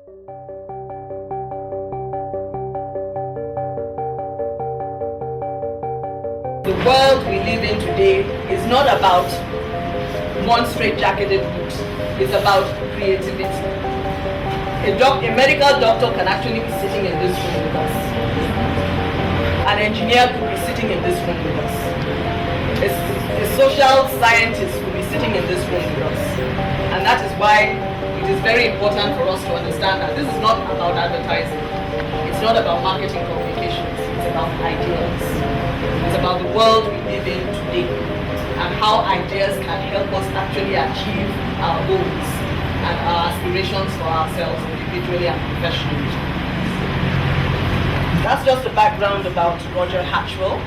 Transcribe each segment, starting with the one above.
The world we live in today is not about one straight-jacketed books. It's about creativity. A medical doctor can actually be sitting in this room with us. An engineer could be sitting in this room with us. A social scientist could be sitting in this room with us. And that is why it is very important for us to understand that this is not about advertising. It's not about marketing communications. It's about ideas. It's about the world we live in today and how ideas can help us actually achieve our goals and our aspirations for ourselves individually and professionally. That's just the background about Roger Hatchuel.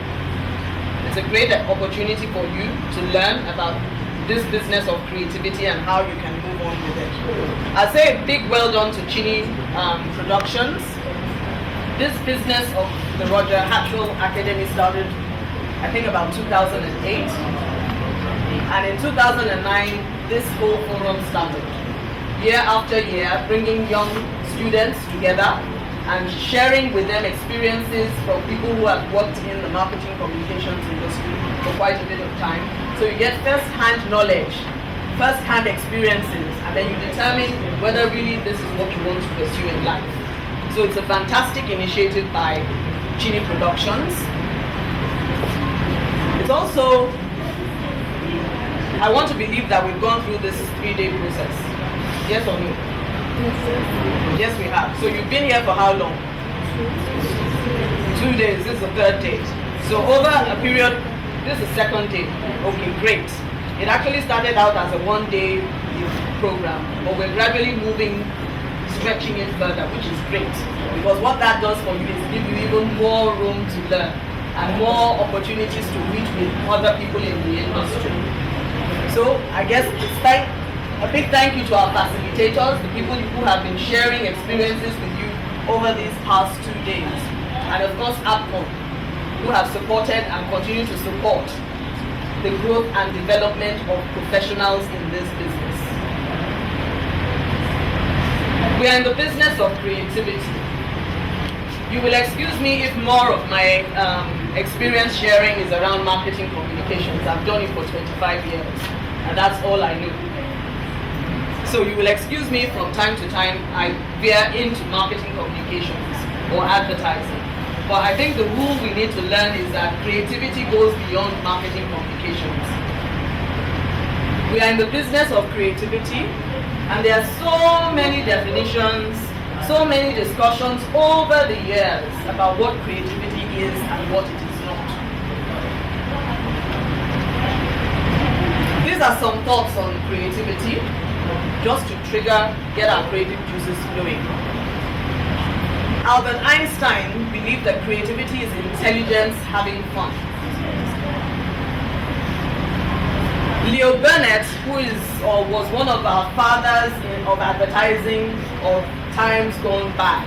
It's a great opportunity for you to learn about this business of creativity and how you can move on with it. I say a big well done to Chini Productions. This business of the Roger Hatchuel Academy started, I think, about 2008. And in 2009, this whole forum started. Year after year, bringing young students together and sharing with them experiences from people who have worked in the marketing communications industry for quite a bit of time. So you get first-hand knowledge, first-hand experiences, and then you determine whether really this is what you want to pursue in life. So it's a fantastic initiative by Chini Productions. It's also, I want to believe that we've gone through this 3-day process. Yes or no? Yes, we have. So you've been here for how long? 2 days. This is the 3rd day. So over a period, this is the 2nd day. Okay, great. It actually started out as a 1-day program, but we're gradually stretching it further, which is great. Because what that does for you is give you even more room to learn and more opportunities to meet with other people in the industry. So I guess it's time. A big thank you to our facilitators, the people who have been sharing experiences with you over these past 2 days. And of course, APCON, who have supported and continue to support the growth and development of professionals in this business. We are in the business of creativity. You will excuse me if more of my experience sharing is around marketing communications. I've done it for 25 years, and that's all I know. So you will excuse me from time to time, I veer into marketing communications or advertising. But I think the rule we need to learn is that creativity goes beyond marketing communications. We are in the business of creativity, and there are so many definitions, so many discussions over the years about what creativity is and what it is not. These are some thoughts on creativity, just to get our creative juices flowing. Albert Einstein believed that creativity is intelligence having fun. Leo Burnett, who was one of our fathers of advertising of times gone by,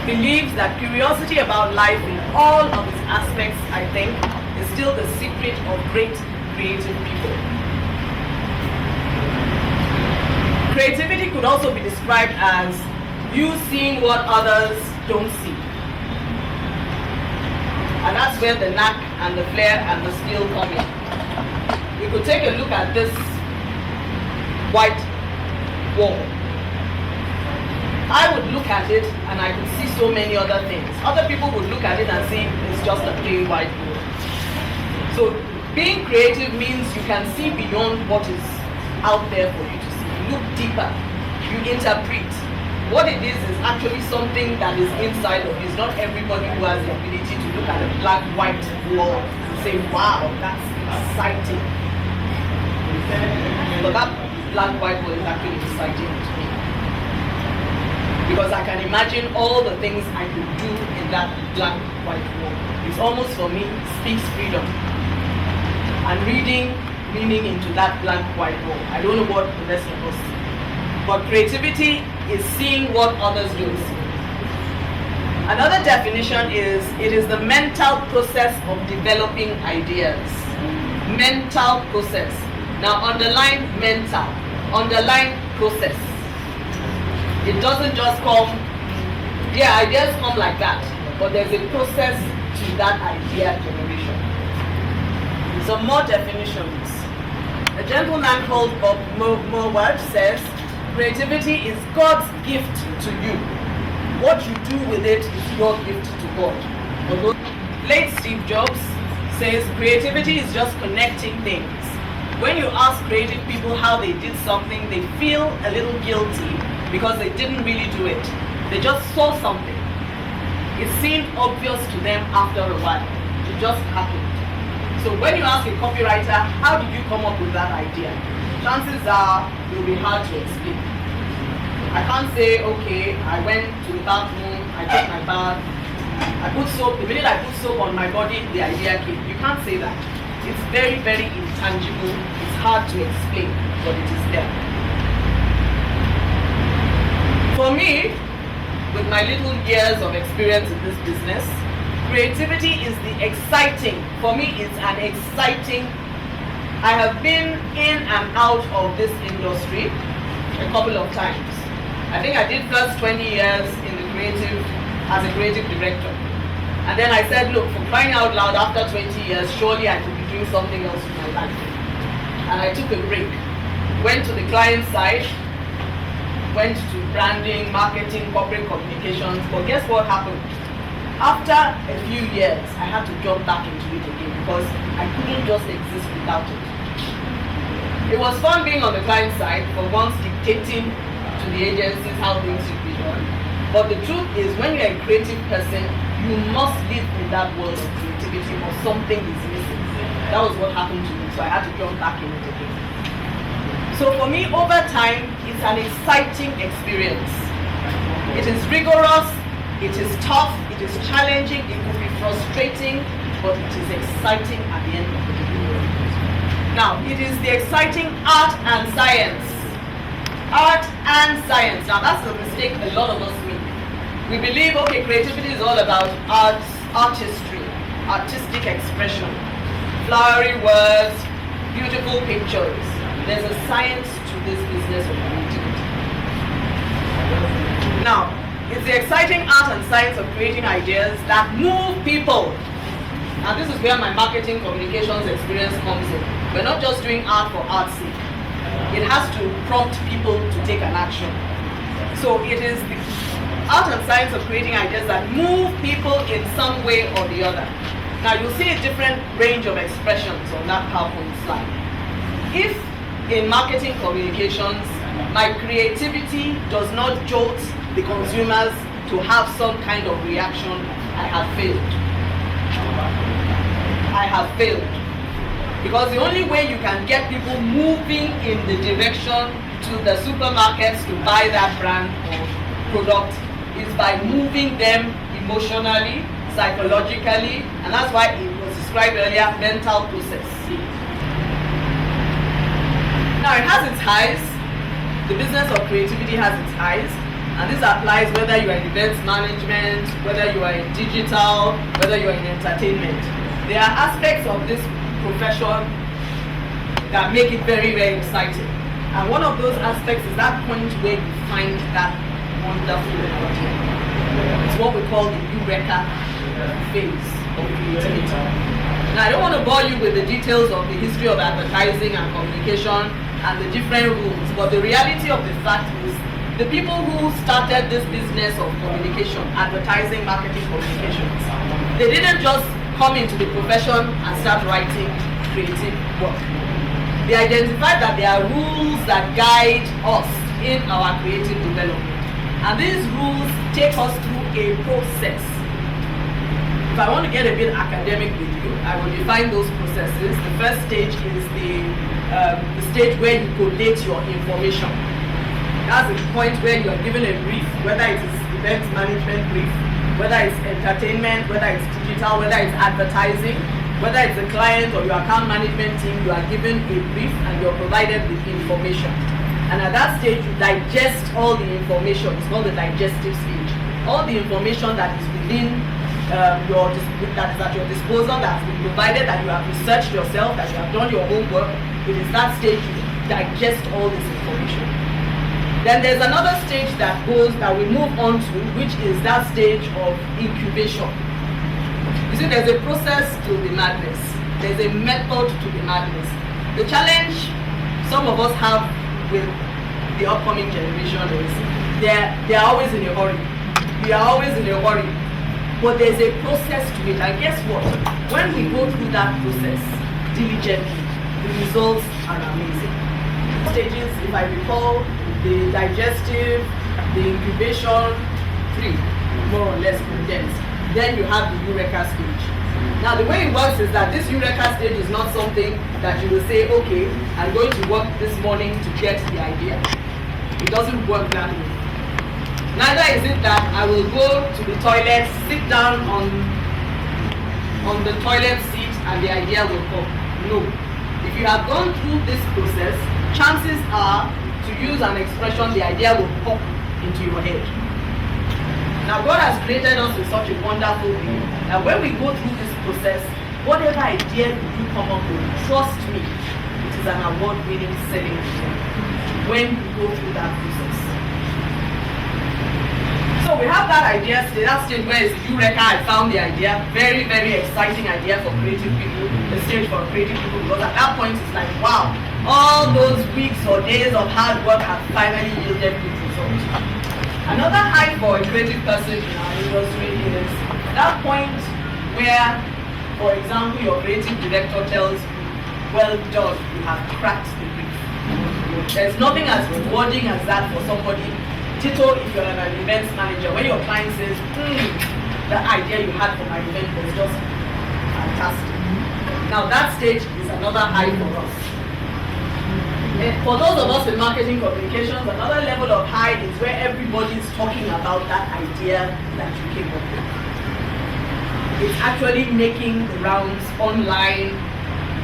believes that curiosity about life in all of its aspects, I think, is still the secret of great creative people. Creativity could also be described as you seeing what others don't see. And that's where the knack and the flair and the skill come in. We could take a look at this white wall. I would look at it and I could see so many other things. Other people would look at it and see it's just a plain white wall. So being creative means you can see beyond what is out there for you to see. You look deeper, you interpret. What it is actually something that is inside of you. It's not everybody who has the ability to look at a black, white wall and say, wow, that's exciting. But that black, white wall is actually exciting to me. Because I can imagine all the things I could do in that black, white wall. It's almost, for me, speaks freedom. And reading meaning into that blank, white wall. I don't know what the rest of us see. But creativity is seeing what others don't see. Another definition is, it is the mental process of developing ideas. Mental process. Now underline mental, underline process. It doesn't just come, yeah, ideas come like that, but there's a process to that idea generation. Some more definitions. A gentleman called Bob Mowat says, creativity is God's gift to you. What you do with it is your gift to God. Late Steve Jobs says, creativity is just connecting things. When you ask creative people how they did something, they feel a little guilty because they didn't really do it. They just saw something. It seemed obvious to them after a while. It just happened. So when you ask a copywriter, how did you come up with that idea? Chances are it will be hard to explain. I can't say, okay, I went to the bathroom, I took my bath, I put soap, the minute I put soap on my body, the idea came. You can't say that. It's very, very intangible. It's hard to explain, but it is there. For me, with my little years of experience in this business, creativity is the exciting. For me, it's an exciting. I have been in and out of this industry a couple of times. I think I did first 20 years in the creative, as a creative director. And then I said, look, for crying out loud, after 20 years, surely I could be doing something else with my life. And I took a break. Went to the client side, went to branding, marketing, corporate communications. But guess what happened? After a few years, I had to jump back into it again because I couldn't just exist without it. It was fun being on the client side, for once dictating to the agencies how things should be done. But the truth is, when you're a creative person, you must live in that world of creativity or something is missing. That was what happened to me, so I had to jump back in it again. So for me, over time, it's an exciting experience. It is rigorous, it is tough, it is challenging, it could be frustrating, but it is exciting at the end of the day. Now, it is the exciting art and science. Art and science. Now, that's the mistake a lot of us make. We believe, okay, creativity is all about art, artistry, artistic expression, flowery words, beautiful pictures. There's a science to this business of creativity. Now, it's the exciting art and science of creating ideas that move people. And this is where my marketing communications experience comes in. We're not just doing art for art's sake. It has to prompt people to take an action. So it is the art and science of creating ideas that move people in some way or the other. Now you'll see a different range of expressions on that PowerPoint slide. If in marketing communications, my creativity does not jolt the consumers to have some kind of reaction, I have failed. I have failed. Because the only way you can get people moving in the direction to the supermarkets to buy that brand or product is by moving them emotionally, psychologically, and that's why it was described earlier, mental process. Now it has its highs. The business of creativity has its highs, and this applies whether you are in events management, whether you are in digital, whether you are in entertainment. There are aspects of this profession that make it very, very exciting. And one of those aspects is that point where you find that wonderful idea. It's what we call the Eureka phase of creativity. Now, I don't want to bore you with the details of the history of advertising and communication and the different rules, but the reality of the fact is the people who started this business of communication, advertising, marketing, communications, they didn't just come into the profession and start writing creative work. They identified that there are rules that guide us in our creative development. And these rules take us through a process. If I want to get a bit academic with you, I will define those processes. The first stage is the stage where you collate your information. That's the point where you are given a brief, whether it is event management brief, whether it's entertainment, whether it's digital, whether it's advertising, whether it's a client or your account management team, you are given a brief and you're provided with information. And at that stage, you digest all the information. It's called the digestive stage. All the information that is within that is at your disposal, that's been provided, that you have researched yourself, that you have done your homework, it is that stage you digest all this information. Then there's another stage that we move on to, which is that stage of incubation. You see, there's a process to the madness. There's a method to the madness. The challenge some of us have with the upcoming generation is they're always in a hurry. We are always in a hurry. But there's a process to it. And guess what? When we go through that process diligently, the results are amazing. Stages, if I recall, the digestive, the incubation, 3, more or less condensed. Then you have the eureka stage. Now the way it works is that this eureka stage is not something that you will say, okay, I'm going to work this morning to get the idea. It doesn't work that way. Neither is it that I will go to the toilet, sit down on the toilet seat and the idea will come. No. If you have gone through this process, chances are, to use an expression, the idea will pop into your head. Now God has created us with such a wonderful thing that when we go through this process, whatever idea you come up with, trust me, it is an award-winning selling idea when you go through that process. So we have that idea stage, that stage where it's eureka, I found the idea, very, very exciting idea for creative people, the stage for creative people, because at that point it's like, wow, all those weeks or days of hard work have finally yielded good results. Another high for a creative person in our industry is that point where, for example, your creative director tells you, well done, you have cracked the brief. There's nothing as rewarding as that for somebody. Tito, if you're an events manager, when your client says, the idea you had for my event was just fantastic. Now that stage is another high for us. For those of us in marketing communications, another level of high is where everybody's talking about that idea that you came up with. It's actually making the rounds online.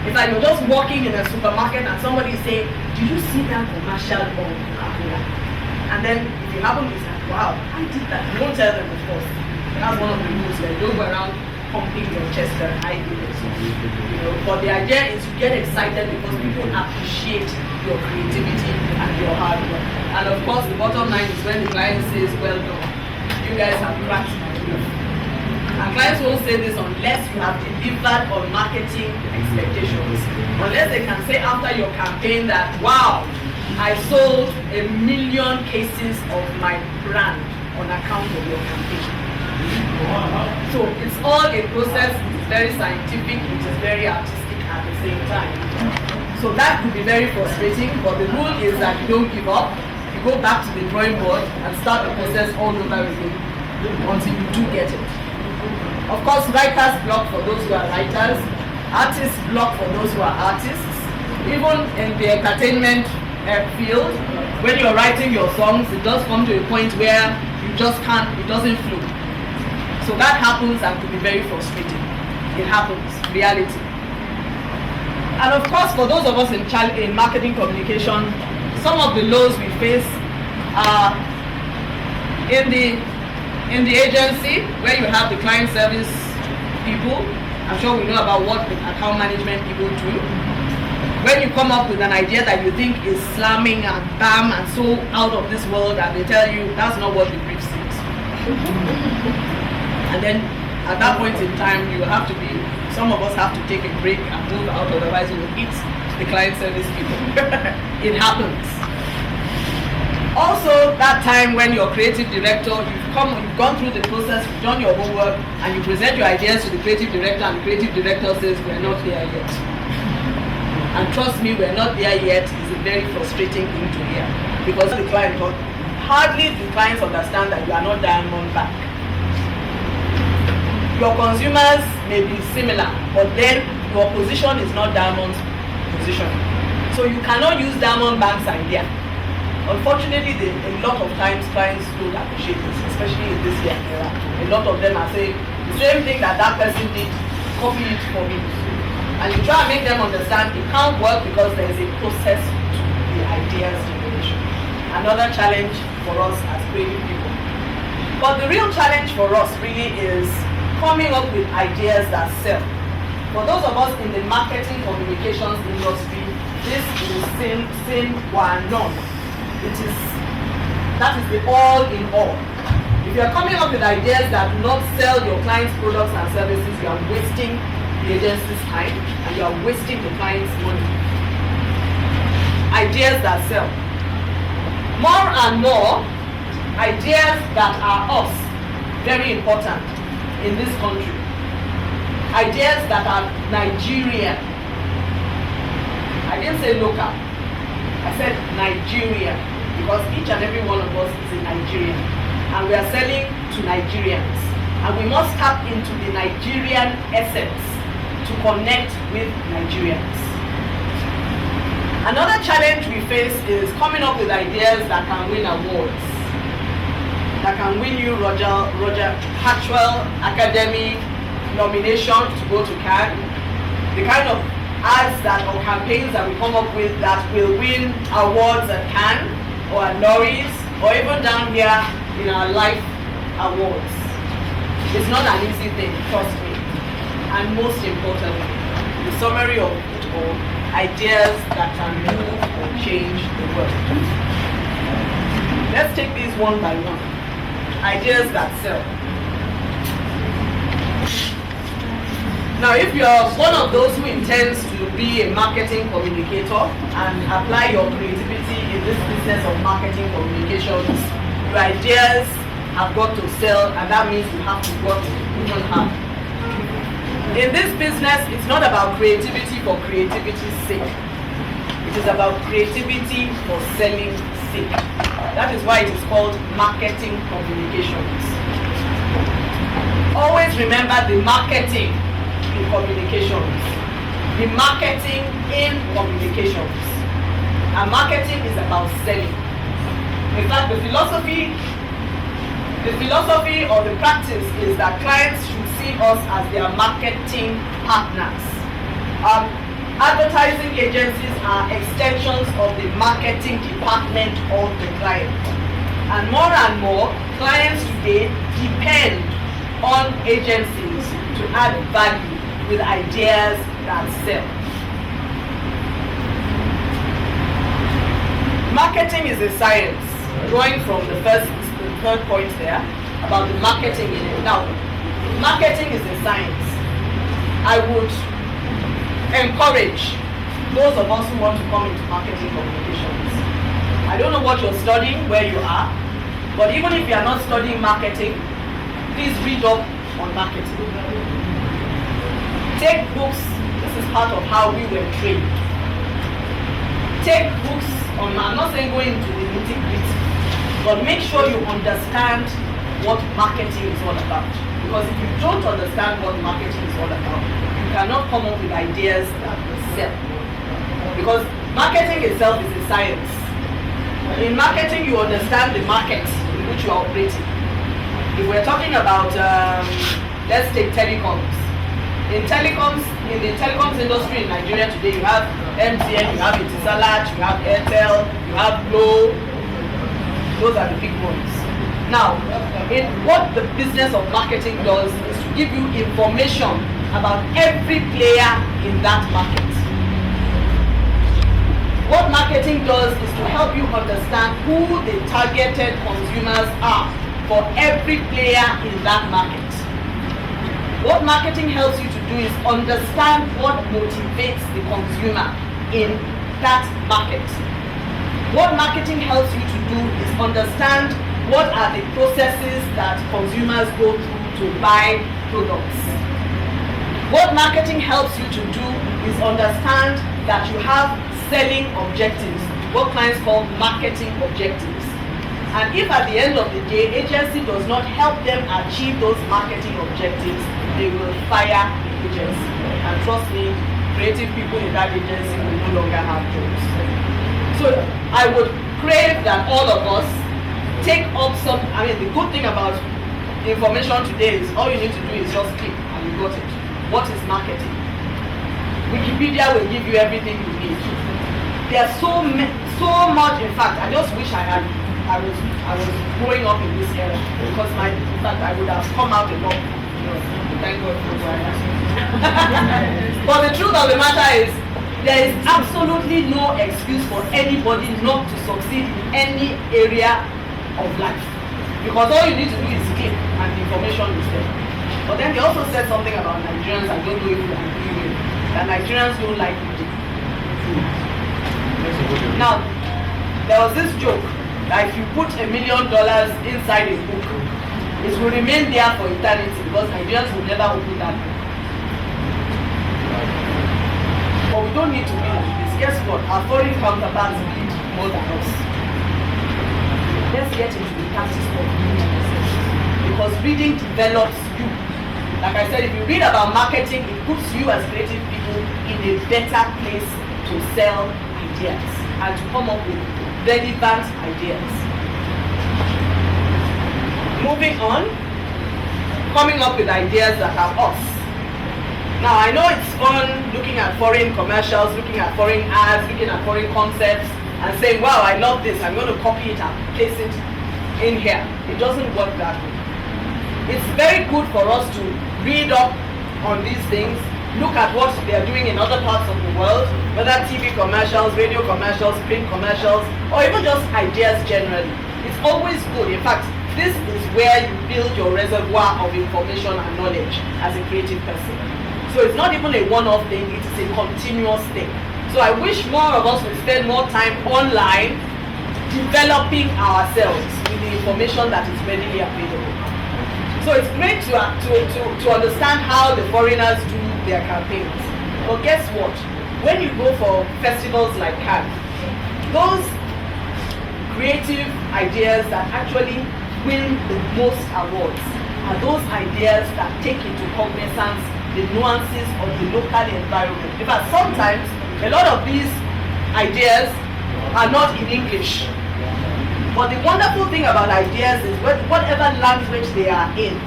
It's like you're just walking in a supermarket and somebody say, did you see that commercial on Coca-Cola? And then if you happen to say, wow, I did that. You don't tell them, of course. That's one of the rules. Like, don't go around pumping your chest and I did it. You know, but the idea is you get excited because people appreciate your creativity and your hard work. And of course, the bottom line is when the client says, well done, you guys have cracked my brief. And clients won't say this unless you have delivered on marketing expectations. Unless they can say after your campaign that, wow, I sold 1 million cases of my brand on account of your campaign. So it's all a process, it's very scientific, it is very artistic at the same time. So that could be very frustrating, but the rule is that you don't give up. You go back to the drawing board and start the process all over again until you do get it. Of course, writers block for those who are writers, artists block for those who are artists. Even in the entertainment field, when you're writing your songs, it does come to a point where you just can't, it doesn't flow. So that happens and could be very frustrating. It happens, reality. And of course, for those of us in marketing communication, some of the lows we face are in the agency where you have the client service people. I'm sure we know about what the account management people do. When you come up with an idea that you think is slamming and bam and so out of this world, and they tell you that's not what the brief says. And then at that point in time, you have to be, some of us have to take a break and move out, otherwise we will eat the client service people. It happens. Also, that time when you're creative director, you've gone through the process, you've done your homework, and you present your ideas to the creative director, and the creative director says, we're not there yet. And trust me, we're not there yet is a very frustrating thing to hear. Because the client, hardly do clients understand that you are not diamond back. Your consumers may be similar, but then your position is not diamond's position. So you cannot use diamond bank's idea. Unfortunately, a lot of times clients don't appreciate this, especially in this year era. A lot of them are saying, the same thing that person did, copy it for me. And you try to make them understand it can't work because there is a process to the ideas generation. Another challenge for us as creative people. But the real challenge for us really is coming up with ideas that sell. For those of us in the marketing communications industry, this is sine qua non. It is That is the all in all. If you're coming up with ideas that do not sell your client's products and services, you are wasting the agency's time and you are wasting the client's money. Ideas that sell. More and more, ideas that are us, very important in this country. Ideas that are Nigerian. I didn't say local. I said Nigerian, because each and every one of us is a Nigerian. And we are selling to Nigerians. And we must tap into the Nigerian essence to connect with Nigerians. Another challenge we face is coming up with ideas that can win awards. That can win you Roger Hatchuel Academy nomination to go to Cannes. The kind of ads that or campaigns that we come up with that will win awards at Cannes or at Norris or even down here in our life awards. It's not an easy thing, trust me. And most importantly, the summary of it all, ideas that can move or change the world. Let's take these one by one. Ideas that sell. Now, if you're one of those who intends to be a marketing communicator and apply your creativity in this business of marketing communications, your ideas have got to sell, and that means you have to work even hard. In this business, it's not about creativity for creativity's sake. It is about creativity for selling sake. That is why it is called marketing communications. Always remember the marketing in communications. The marketing in communications. And marketing is about selling. In fact, the philosophy or the practice is that clients should see us as their marketing partners. Advertising agencies are extensions of the marketing department of the client. And more, clients today depend on agencies to add value with ideas that sell. Marketing is a science, drawing from the third point there about the marketing in it. Now, marketing is a science. I would encourage those of us who want to come into marketing communications. I don't know what you're studying, where you are, but even if you are not studying marketing, please read up on marketing. Take books. This is part of how we were trained. Take books on, I'm not saying go into the nitty-gritty, but make sure you understand what marketing is all about. Because if you don't understand what marketing is all about, you cannot come up with ideas that will sell. Because marketing itself is a science. In marketing, you understand the market in which you are operating. If we're talking about, let's take telecoms. In the telecoms industry in Nigeria today, you have MTN, you have Etisalat, you have Airtel, you have Glo. Those are the big ones. Now, what the business of marketing does is to give you information about every player in that market. What marketing does is to help you understand who the targeted consumers are for every player in that market. What marketing helps you to do is understand what motivates the consumer in that market. What marketing helps you to do is understand what are the processes that consumers go through to buy products. What marketing helps you to do is understand that you have selling objectives, what clients call marketing objectives. And if at the end of the day, agency does not help them achieve those marketing objectives, they will fire the agency. And trust me, creative people in that agency will no longer have jobs. So I would crave that all of us take up some, the good thing about information today is all you need to do is just click and you got it. What is marketing? Wikipedia will give you everything you need. There's so much, in fact, I just wish I was growing up in this era, because in fact I would have come out a lot. Thank God for where I am. But the truth of the matter is, there is absolutely no excuse for anybody not to succeed in any area of life. Because all you need to do is click and the information is there. But then they also said something about Nigerians, I don't know if you agree with, that Nigerians don't like reading. Now, there was this joke that if you put $1 million inside a book, it will remain there for eternity because Nigerians will never open that book. But we don't need to be like this. Guess what? Our foreign counterparts read more than us. Let's get into the practice of reading because reading develops you. Like I said, if you read about marketing, it puts you as creative people in a better place to sell ideas and to come up with relevant ideas. Moving on, coming up with ideas that are us. Now I know it's fun looking at foreign commercials, looking at foreign ads, looking at foreign concepts and saying, wow, I love this, I'm going to copy it and place it in here. It doesn't work that way. It's very good for us to read up on these things, look at what they're doing in other parts of the world, whether TV commercials, radio commercials, print commercials, or even just ideas generally. It's always good. In fact, this is where you build your reservoir of information and knowledge as a creative person. So it's not even a one-off thing, it is a continuous thing. So I wish more of us would spend more time online developing ourselves with the information that is readily available. So it's great to understand how the foreigners do their campaigns. But guess what? When you go for festivals like Cannes, those creative ideas that actually win the most awards are those ideas that take into cognizance the nuances of the local environment. In fact, sometimes a lot of these ideas are not in English. But the wonderful thing about ideas is whatever language they are in,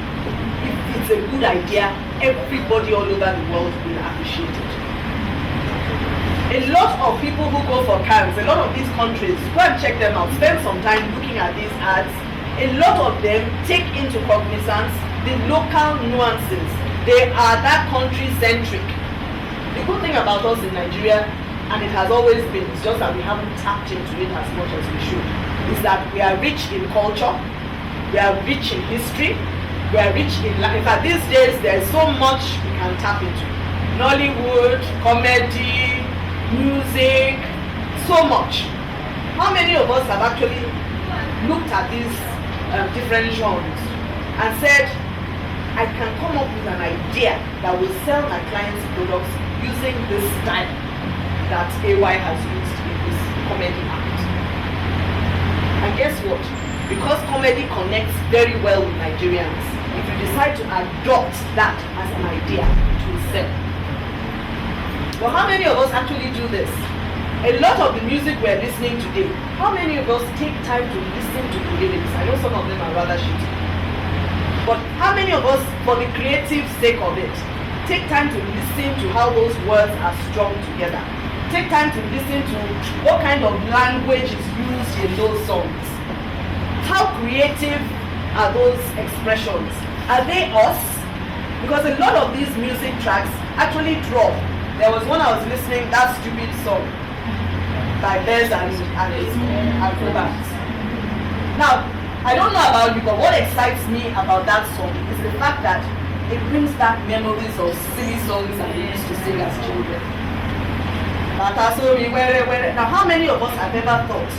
if it's a good idea, everybody all over the world will appreciate it. A lot of people who go for camps, a lot of these countries, go and check them out, spend some time looking at these ads. A lot of them take into cognizance the local nuances. They are that country centric. The good thing about us in Nigeria, and it has always been, it's just that we haven't tapped into it as much as we should, is that we are rich in culture, we are rich in history, we are rich in life. In fact, these days there is so much we can tap into. Nollywood, comedy, music, so much. How many of us have actually looked at these different genres and said, I can come up with an idea that will sell my clients' products using this style that AY has used in this comedy act. And guess what? Because comedy connects very well with Nigerians, if you decide to adopt that as an idea, it will sell. But how many of us actually do this? A lot of the music we're listening today, how many of us take time to listen to the lyrics? I know some of them are rather shitty. But how many of us, for the creative sake of it, take time to listen to how those words are strung together? Take time to listen to what kind of language is used in those songs. How creative are those expressions? Are they us? Because a lot of these music tracks actually drop. There was one I was listening, That Stupid Song by Bez and Acrobats. Now, I don't know about you, but what excites me about that song is the fact that it brings back memories of silly songs that we used to sing as children. Batasomi Were Were. Now, how many of us have ever thought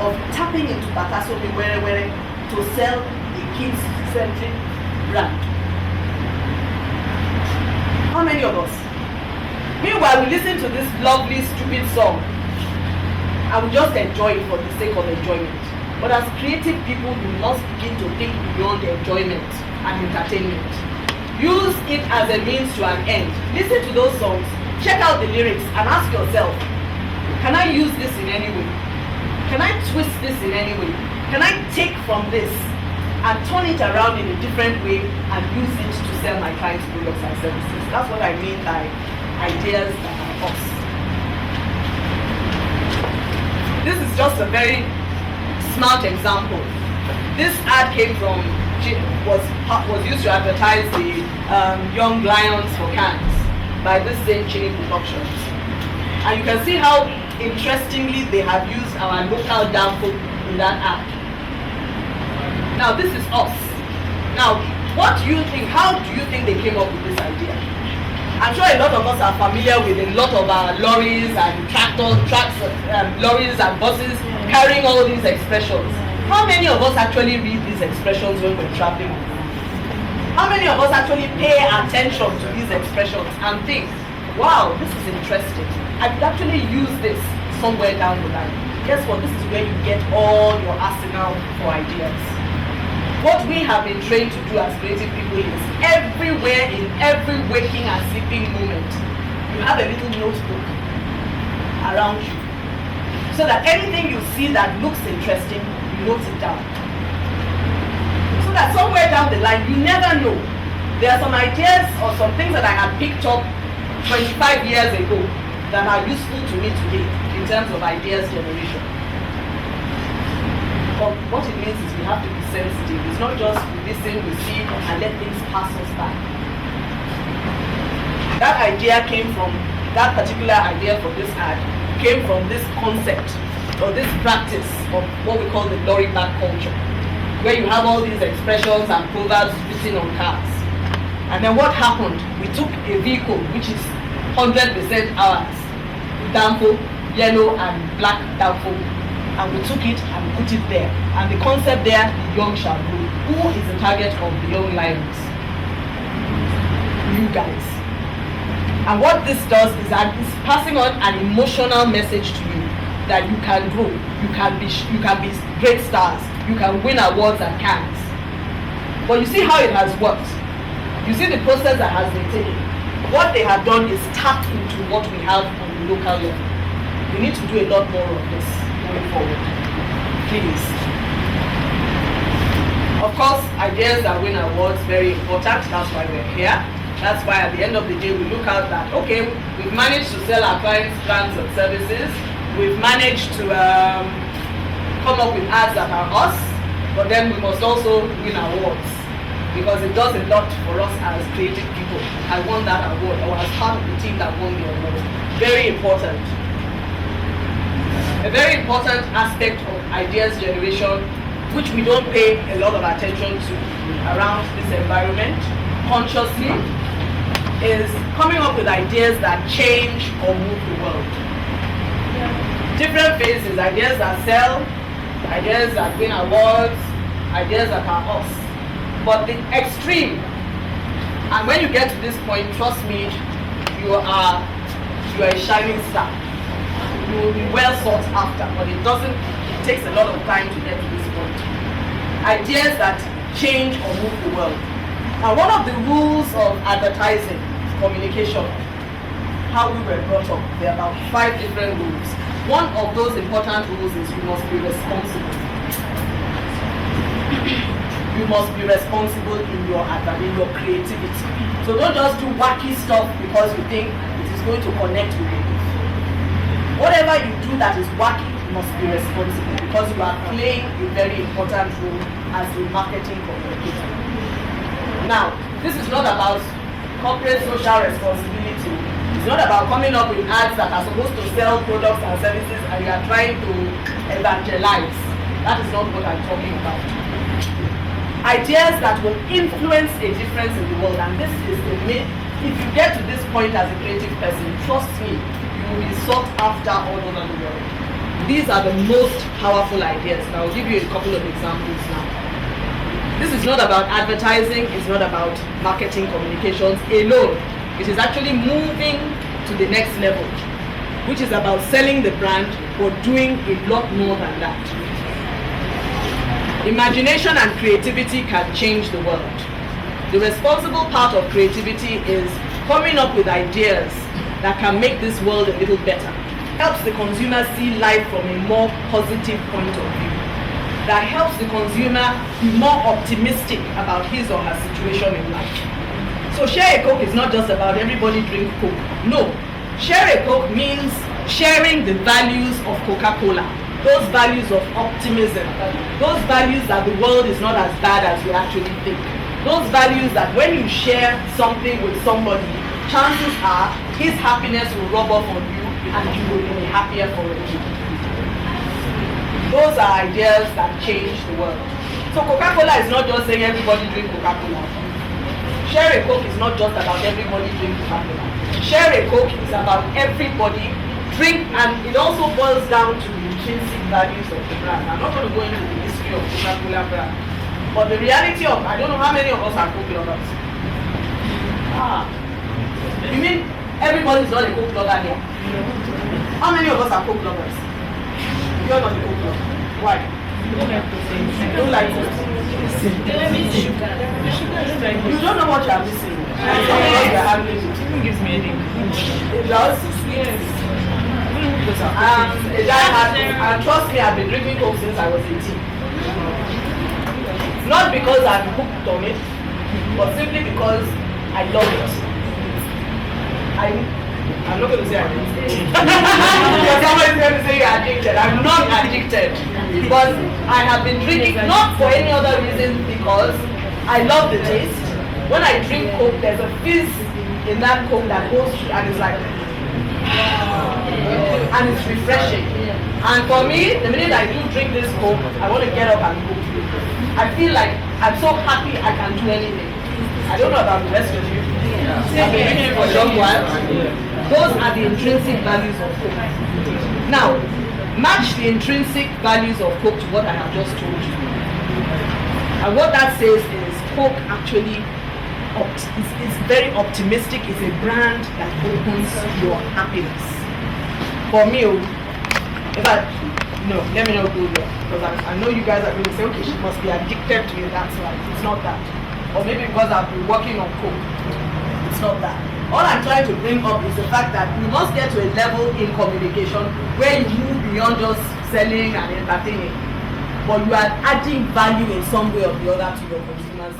of tapping into Batasomi Were Were to sell a kids-centric brand? How many of us? Meanwhile, we listen to this lovely, stupid song and we just enjoy it for the sake of enjoyment. But as creative people, we must begin to think beyond enjoyment and entertainment. Use it as a means to an end. Listen to those songs, check out the lyrics, and ask yourself, can I use this in any way? Can I twist this in any way? Can I take from this and turn it around in a different way and use it to sell my clients' products and services? That's what I mean by ideas that are us. This is just a very smart example. This ad came from, was used to advertise the Young Lions for Cannes by this same Chini Productions. And you can see how interestingly they have used our local danfo in that ad. Now this is us. Now, what do you think, how do you think they came up with this idea? I'm sure a lot of us are familiar with a lot of our lorries and lorries and buses carrying all these expressions. How many of us actually read these expressions when we're traveling? How many of us actually pay attention to these expressions and think, wow, this is interesting. I could actually use this somewhere down the line. Guess what? This is where you get all your arsenal for ideas. What we have been trained to do as creative people is everywhere, in every waking and sleeping moment, you have a little notebook around you. So that anything you see that looks interesting, you note it down. So that somewhere down the line, you never know. There are some ideas or some things that I had picked up 25 years ago that are useful to me today in terms of ideas generation. But what it means is we have to be sensitive. It's not just we listen, we see, and let things pass us by. That idea came from, that particular idea for this ad came from this concept or this practice of what we call the lorry bag culture, where you have all these expressions and proverbs written on cars. And then what happened? We took a vehicle which is 100% ours, Danfo, yellow and black Danfo, and we took it and put it there. And the concept there, the young shall grow. Who is the target of the young lions? You guys. And what this does is that it's passing on an emotional message to you that you can grow, you can be great stars, you can win awards and Cannes. But you see how it has worked. You see the process that has been taken. What they have done is tap into what we have on the local level. We need to do a lot more of this going forward. Please. Of course, ideas that win awards, very important. That's why we're here. That's why at the end of the day, we look at that, okay, we've managed to sell our clients brands and services. We've managed to come up with ads that are us, but then we must also win awards, because it does a lot for us as creative people. I won that award, or as part of the team that won the award. Very important. A very important aspect of ideas generation, which we don't pay a lot of attention to around this environment consciously, is coming up with ideas that change or move the world. Different phases, ideas that sell, ideas that win awards, ideas that are us. But the extreme, and when you get to this point, trust me, you are a shining star. You will be well sought after, but it takes a lot of time to get to this point. Ideas that change or move the world. Now, one of the rules of advertising, communication, how we were brought up, there are about 5 different rules. One of those important rules is you must be responsible. You must be responsible in your creativity. So don't just do wacky stuff because you think it is going to connect with you. Whatever you do that is wacky, you must be responsible, because you are playing a very important role as a marketing communicator. Now, this is not about corporate social responsibility. It's not about coming up with ads that are supposed to sell products and services and you are trying to evangelize. That is not what I'm talking about. Ideas that will influence a difference in the world, and this is the main. If you get to this point as a creative person, trust me, you will be sought after all over the world. These are the most powerful ideas. Now I'll give you a couple of examples now. This is not about advertising, it's not about marketing communications alone. It is actually moving to the next level, which is about selling the brand, but doing a lot more than that. Imagination and creativity can change the world. The responsible part of creativity is coming up with ideas that can make this world a little better. Helps the consumer see life from a more positive point of view. That helps the consumer be more optimistic about his or her situation in life. So share a Coke is not just about everybody drink Coke. No. Share a Coke means sharing the values of Coca-Cola. Those values of optimism. Those values that the world is not as bad as you actually think. Those values that when you share something with somebody, chances are his happiness will rub off on you and you will be happier for it. Those are ideas that change the world. So Coca-Cola is not just saying everybody drink Coca-Cola. Share a Coke is not just about everybody drink Coca-Cola. Share a Coke is about everybody drink, and it also boils down to the intrinsic values of the brand. I'm not going to go into the history of Coca-Cola brand, but the reality of, I don't know how many of us are Coke lovers. You mean everybody's not a Coke lover here? How many of us are Coke lovers? You're not a Coke lover. Why? You don't like it. You don't know what you are missing. It gives me a headache. It does? Yes. And trust me, I've been drinking Coke since I was 18. Not because I'm hooked on it, but simply because I love it. I'm not going to say I'm addicted. Because somebody's going to say you're addicted. I'm not addicted. But I have been drinking not for any other reason, because I love the taste. When I drink Coke, there's a fizz in that Coke that goes through, and it's like, and it's refreshing. And for me, the minute I do drink this Coke, I want to get up and go. I feel like I'm so happy I can do anything. I don't know about the rest of you. I've been drinking it for a long while. Those are the intrinsic values of Coke. Now, match the intrinsic values of Coke to what I have just told you. And what that says is Coke actually is very optimistic. It's a brand that opens your happiness. For me, let me not go there, because I know you guys are going to say, okay, she must be addicted to it, that's right. It's not that. Or maybe because I've been working on Coke. It's not that. All I'm trying to bring up is the fact that you must get to a level in communication where you move beyond just selling and entertaining, but you are adding value in some way or the other to your consumers.